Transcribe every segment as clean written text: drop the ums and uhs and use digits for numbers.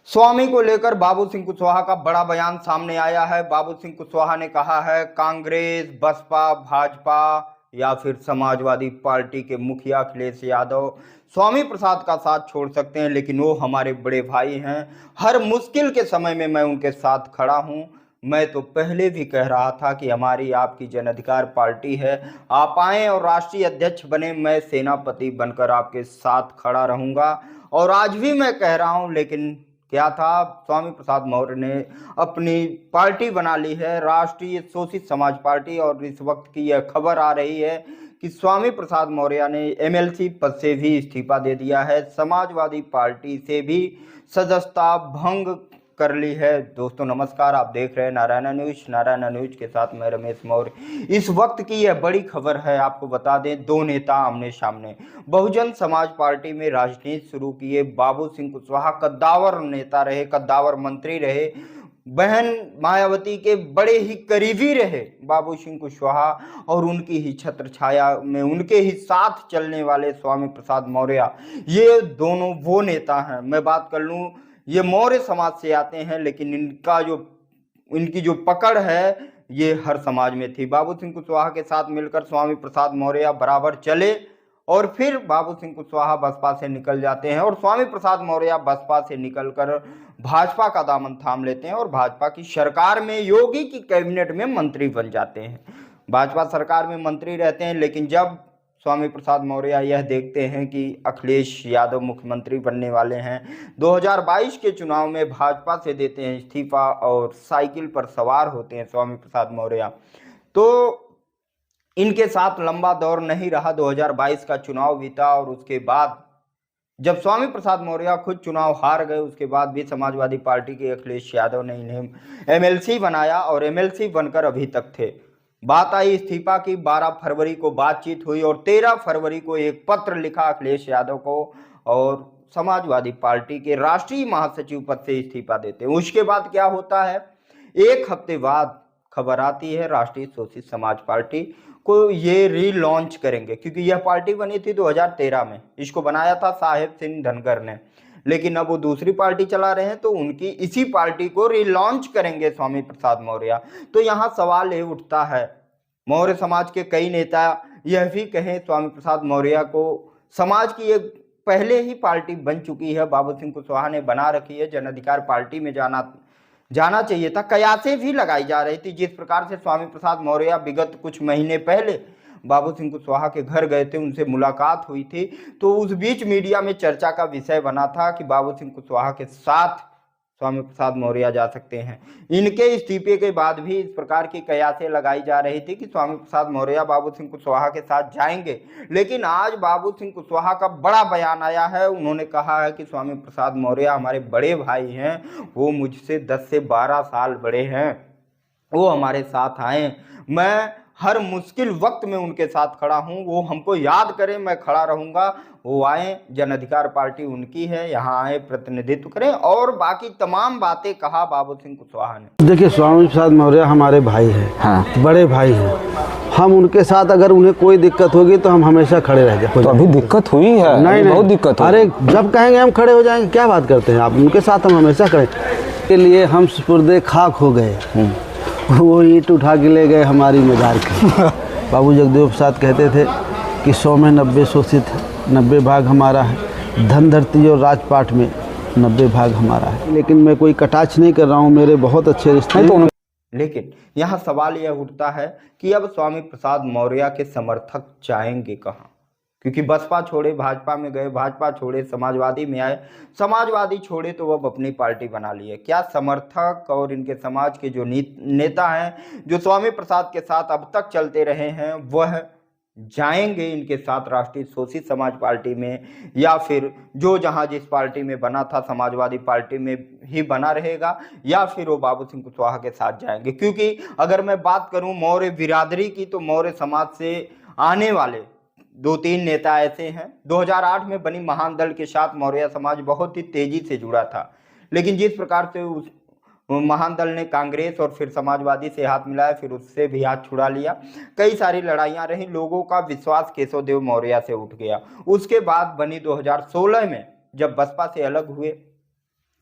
स्वामी को लेकर बाबू सिंह कुशवाहा का बड़ा बयान सामने आया है। बाबू सिंह कुशवाहा ने कहा है कांग्रेस, बसपा, भाजपा या फिर समाजवादी पार्टी के मुखिया अखिलेश यादव स्वामी प्रसाद का साथ छोड़ सकते हैं, लेकिन वो हमारे बड़े भाई हैं। हर मुश्किल के समय में मैं उनके साथ खड़ा हूं। मैं तो पहले भी कह रहा था कि हमारी आपकी जन अधिकार पार्टी है, आप आए और राष्ट्रीय अध्यक्ष बने, मैं सेनापति बनकर आपके साथ खड़ा रहूंगा। और आज भी मैं कह रहा हूं, लेकिन क्या था, स्वामी प्रसाद मौर्य ने अपनी पार्टी बना ली है, राष्ट्रीय शोषित समाज पार्टी। और इस वक्त की यह खबर आ रही है कि स्वामी प्रसाद मौर्य ने एमएलसी पद से भी इस्तीफा दे दिया है, समाजवादी पार्टी से भी सदस्यता भंग कर ली है। दोस्तों नमस्कार, आप देख रहे हैं नारायण न्यूज। नारायण न्यूज के साथ मैं रमेश मौर्य। इस वक्त की यह बड़ी खबर है। आपको बता दें, दो नेता आमने सामने। बहुजन समाज पार्टी में राजनीति शुरू किए बाबू सिंह कुशवाहा कद्दावर नेता रहे, कद्दावर मंत्री रहे, बहन मायावती के बड़े ही करीबी रहे बाबू सिंह कुशवाहा। और उनकी ही छत्र छाया में उनके ही साथ चलने वाले स्वामी प्रसाद मौर्य, ये दोनों वो नेता हैं। मैं बात कर लूं, ये मौर्य समाज से आते हैं, लेकिन इनकी जो पकड़ है ये हर समाज में थी। बाबू सिंह कुशवाहा के साथ मिलकर स्वामी प्रसाद मौर्य बराबर चले, और फिर बाबू सिंह कुशवाहा बसपा से निकल जाते हैं और स्वामी प्रसाद मौर्य बसपा से निकलकर भाजपा का दामन थाम लेते हैं और भाजपा की सरकार में, योगी की कैबिनेट में मंत्री बन जाते हैं। भाजपा सरकार में मंत्री रहते हैं, लेकिन जब स्वामी प्रसाद मौर्य यह देखते हैं कि अखिलेश यादव मुख्यमंत्री बनने वाले हैं, 2022 के चुनाव में भाजपा से देते हैं इस्तीफा और साइकिल पर सवार होते हैं स्वामी प्रसाद मौर्य। तो इनके साथ लंबा दौर नहीं रहा, 2022 का चुनाव बीता और उसके बाद जब स्वामी प्रसाद मौर्य खुद चुनाव हार गए, उसके बाद भी समाजवादी पार्टी के अखिलेश यादव ने इन्हें एमएलसी बनाया और एमएलसी बनकर अभी तक थे। बात आई इस्तीफा की, 12 फरवरी को बातचीत हुई और 13 फरवरी को एक पत्र लिखा अखिलेश यादव को और समाजवादी पार्टी के राष्ट्रीय महासचिव पद से इस्तीफा देते हैं। उसके बाद क्या होता है, एक हफ्ते बाद खबर आती है राष्ट्रीय शोषित समाज पार्टी को ये रीलॉन्च करेंगे, क्योंकि यह पार्टी बनी थी 2013 में। इसको बनाया था साहेब सिंह धनगर ने, लेकिन अब वो दूसरी पार्टी चला रहे हैं, तो उनकी इसी पार्टी को रीलॉन्च करेंगे स्वामी प्रसाद मौर्य। तो यहाँ सवाल ये उठता है, मौर्य समाज के कई नेता यह भी कहें स्वामी प्रसाद मौर्य को, समाज की एक पहले ही पार्टी बन चुकी है, बाबू सिंह कुशवाहा ने बना रखी है, जन अधिकार पार्टी में जाना चाहिए था। कयासें भी लगाई जा रही थी। जिस प्रकार से स्वामी प्रसाद मौर्य विगत कुछ महीने पहले बाबू सिंह कुशवाहा के घर गए थे, उनसे मुलाकात हुई थी, तो उस बीच मीडिया में चर्चा का विषय बना था कि बाबू सिंह कुशवाहा के साथ स्वामी प्रसाद मौर्य जा सकते हैं। इनके इस्तीफे के बाद भी इस प्रकार की कयासें लगाई जा रही थी कि स्वामी प्रसाद मौर्य बाबू सिंह कुशवाहा के साथ जाएंगे। लेकिन आज बाबू सिंह कुशवाहा का बड़ा बयान आया है। उन्होंने कहा है कि स्वामी प्रसाद मौर्य हमारे बड़े भाई हैं, वो मुझसे 10 से 12 साल बड़े हैं, वो हमारे साथ आए, मैं हर मुश्किल वक्त में उनके साथ खड़ा हूं, वो हमको याद करें, मैं खड़ा रहूंगा। वो आए, जन अधिकार पार्टी उनकी है, यहाँ आए, प्रतिनिधित्व करें, और बाकी तमाम बातें कहा बाबू सिंह कुशवाहा ने। देखिए, स्वामी प्रसाद मौर्य हमारे भाई हैं, हाँ, बड़े भाई हैं। हम उनके साथ अगर उन्हें कोई दिक्कत होगी तो हम हमेशा खड़े रह जाएंगे। तो अभी दिक्कत हुई है? नहीं, बहुत दिक्कत हुई। अरे जब कहेंगे हम खड़े हो जाएंगे, क्या बात करते हैं आप, उनके साथ हम हमेशा खड़े। के लिए हम सुपुर्दे खाक हो गए, वो ईंट उठा के ले गए हमारी मजार की। बाबू जगदेव प्रसाद कहते थे कि 100 में 90 शोषित है, 90 भाग हमारा है, धन धरती और राजपाट में 90 भाग हमारा है। लेकिन मैं कोई कटाक्ष नहीं कर रहा हूँ, मेरे बहुत अच्छे रिश्ते हैं। लेकिन यहाँ सवाल यह उठता है कि अब स्वामी प्रसाद मौर्य के समर्थक जाएंगे कहाँ, क्योंकि बसपा छोड़े भाजपा में गए, भाजपा छोड़े समाजवादी में आए, समाजवादी छोड़े तो अब अपनी पार्टी बना ली है। क्या समर्थक और इनके समाज के जो नेता हैं, जो स्वामी प्रसाद के साथ अब तक चलते रहे हैं, वह जाएंगे इनके साथ राष्ट्रीय शोषित समाज पार्टी में, या फिर जो जहां जिस पार्टी में बना था समाजवादी पार्टी में ही बना रहेगा, या फिर वो बाबू सिंह कुशवाहा के साथ जाएंगे? क्योंकि अगर मैं बात करूं मौर्य बिरादरी की, तो मौर्य समाज से आने वाले 2-3 नेता ऐसे हैं। 2008 में बनी महान दल के साथ मौर्य समाज बहुत ही तेजी से जुड़ा था, लेकिन जिस प्रकार से उस महान दल ने कांग्रेस और फिर समाजवादी से हाथ मिलाया, फिर उससे भी हाथ छुड़ा लिया, कई सारी लड़ाइयां रही, लोगों का विश्वास केशव देव मौर्य से उठ गया। उसके बाद बनी 2016 में, जब बसपा से अलग हुए,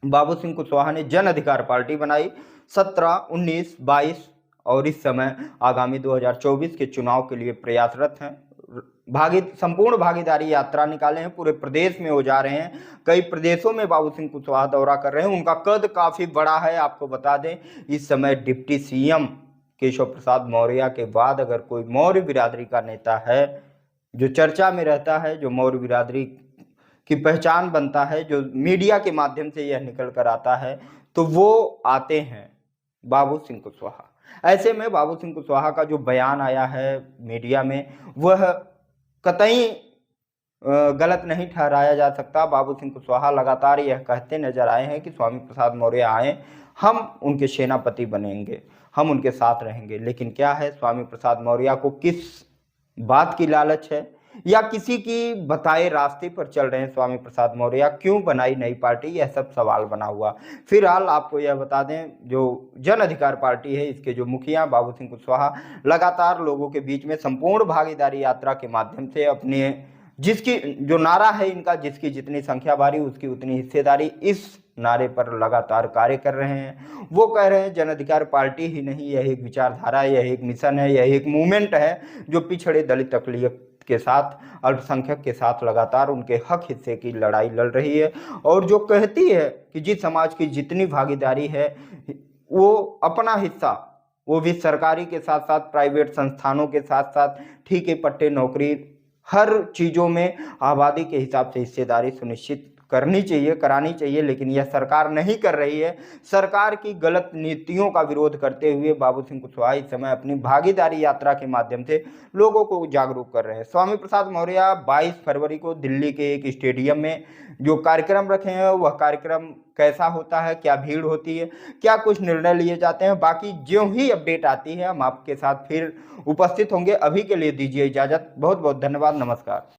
बाबू सिंह कुशवाहा ने जन अधिकार पार्टी बनाई। 17, 19, 22 और इस समय आगामी 2024 के चुनाव के लिए प्रयासरत हैं। संपूर्ण भागीदारी यात्रा निकाले हैं, पूरे प्रदेश में वो जा रहे हैं। कई प्रदेशों में बाबू सिंह कुशवाहा दौरा कर रहे हैं। उनका कद काफी बड़ा है। आपको बता दें, इस समय डिप्टी सीएम केशव प्रसाद मौर्य के बाद अगर कोई मौर्य बिरादरी का नेता है जो चर्चा में रहता है, जो मौर्य बिरादरी की पहचान बनता है, जो मीडिया के माध्यम से यह निकल कर आता है, तो वो आते हैं बाबू सिंह कुशवाहा। ऐसे में बाबू सिंह कुशवाहा का जो बयान आया है मीडिया में, वह कतई गलत नहीं ठहराया जा सकता। बाबू सिंह कुशवाहा लगातार यह कहते नजर आए हैं कि स्वामी प्रसाद मौर्य आए, हम उनके सेनापति बनेंगे, हम उनके साथ रहेंगे। लेकिन क्या है, स्वामी प्रसाद मौर्य को किस बात की लालच है या किसी की बताए रास्ते पर चल रहे हैं स्वामी प्रसाद मौर्य? क्यों बनाई नई पार्टी? यह सब सवाल बना हुआ। फिलहाल आपको यह बता दें, जो जन अधिकार पार्टी है, इसके जो मुखिया बाबू सिंह कुशवाहा लगातार लोगों के बीच में संपूर्ण भागीदारी यात्रा के माध्यम से अपने जिसकी जो नारा है इनका, जिसकी जितनी संख्या भारी उसकी उतनी हिस्सेदारी, इस नारे पर लगातार कार्य कर रहे हैं। वो कह रहे हैं जन अधिकार पार्टी ही नहीं, यह एक विचारधारा है, यह एक मिशन है, यह एक मूवमेंट है जो पिछड़े दलित अक़लियत के साथ, अल्पसंख्यक के साथ लगातार उनके हक हिस्से की लड़ाई लड़ रही है। और जो कहती है कि जिस समाज की जितनी भागीदारी है, वो अपना हिस्सा, वो भी सरकारी के साथ साथ प्राइवेट संस्थानों के साथ साथ ठीके पट्टे नौकरी, हर चीज़ों में आबादी के हिसाब से हिस्सेदारी सुनिश्चित करनी चाहिए, करानी चाहिए। लेकिन यह सरकार नहीं कर रही है। सरकार की गलत नीतियों का विरोध करते हुए बाबू सिंह कुशवाहा इस समय अपनी भागीदारी यात्रा के माध्यम से लोगों को जागरूक कर रहे हैं। स्वामी प्रसाद मौर्य 22 फरवरी को दिल्ली के एक स्टेडियम में जो कार्यक्रम रखे हैं, वह कार्यक्रम कैसा होता है, क्या भीड़ होती है, क्या कुछ निर्णय लिए जाते हैं, बाकी जो ही अपडेट आती है हम आपके साथ फिर उपस्थित होंगे। अभी के लिए दीजिए इजाज़त। बहुत बहुत धन्यवाद। नमस्कार।